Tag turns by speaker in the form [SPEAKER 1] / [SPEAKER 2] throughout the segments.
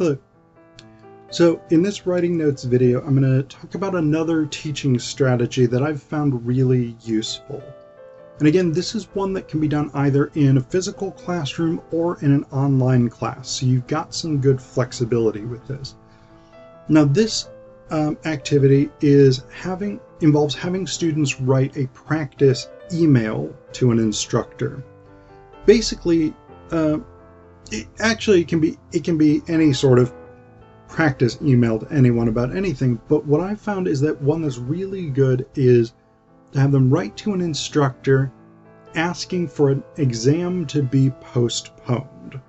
[SPEAKER 1] Hello. So in this writing notes video, I'm going to talk about another teaching strategy that I've found really useful. And again, this is one that can be done either in a physical classroom or in an online class. So you've got some good flexibility with this. Now this activity involves having students write a practice email to an instructor. Basically, it can be any sort of practice email to anyone about anything, but what I found is that one that's really good is to have them write to an instructor asking for an exam to be postponed.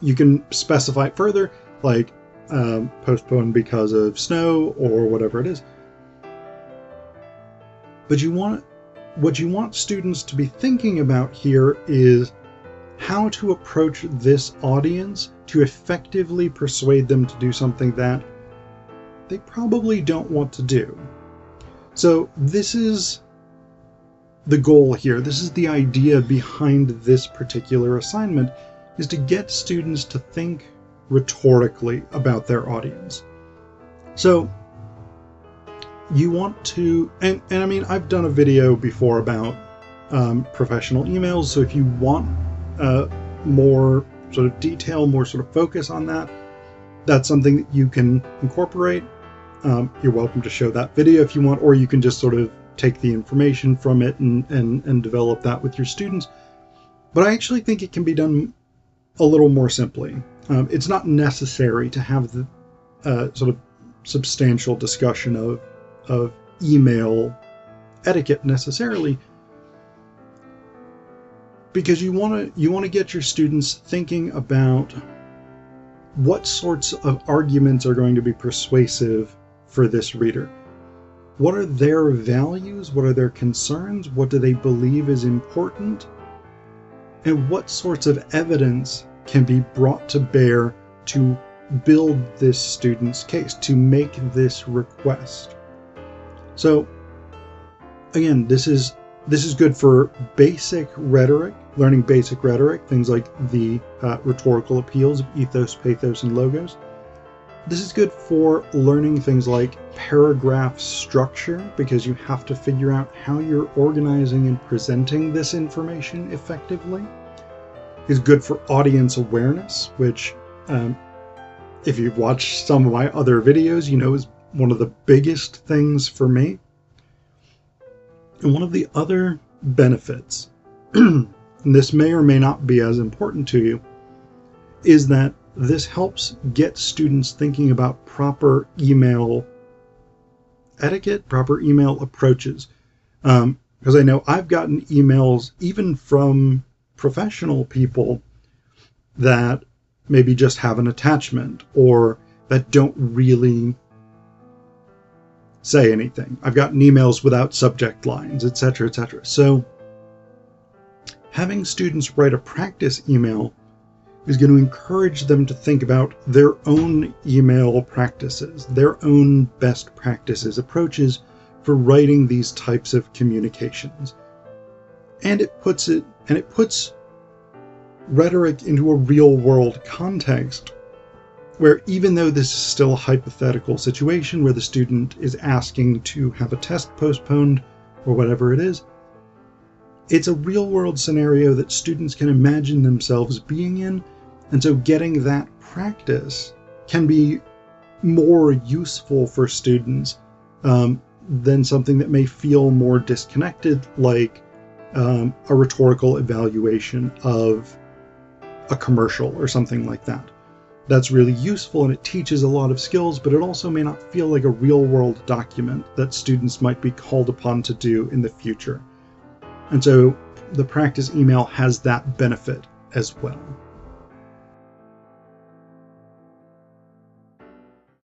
[SPEAKER 1] You can specify it further, like postponed because of snow or whatever it is. But what you want students to be thinking about here is how to approach this audience to effectively persuade them to do something that they probably don't want to do. So this is the goal here. This is the idea behind this particular assignment, is to get students to think rhetorically about their audience. So you want to, and I mean, I've done a video before about professional emails, so if you want more sort of detail, more sort of focus on that, that's something that you can incorporate. You're welcome to show that video if you want, or you can just sort of take the information from it and develop that with your students. But I actually think it can be done a little more simply. It's not necessary to have the sort of substantial discussion of email etiquette necessarily, because you want to get your students thinking about what sorts of arguments are going to be persuasive for this reader. What are their values? What are their concerns? What do they believe is important? And what sorts of evidence can be brought to bear to build this student's case, to make this request? So again, this is good for basic rhetoric, learning basic rhetoric, things like the rhetorical appeals of ethos, pathos, and logos. This is good for learning things like paragraph structure, because you have to figure out how you're organizing and presenting this information effectively. It's good for audience awareness, which if you've watched some of my other videos, you know is one of the biggest things for me. And one of the other benefits, and this may or may not be as important to you, is that this helps get students thinking about proper email etiquette, proper email approaches. Because I know I've gotten emails even from professional people that maybe just have an attachment or that don't really say anything. I've gotten emails without subject lines, etc., etc. So having students write a practice email is going to encourage them to think about their own email practices, their own best practices, approaches for writing these types of communications. And it puts rhetoric into a real world context, where even though this is still a hypothetical situation where the student is asking to have a test postponed or whatever it is, it's a real world scenario that students can imagine themselves being in, and so getting that practice can be more useful for students than something that may feel more disconnected, like a rhetorical evaluation of a commercial or something like that. That's really useful and it teaches a lot of skills, but it also may not feel like a real-world document that students might be called upon to do in the future. And so the practice email has that benefit as well.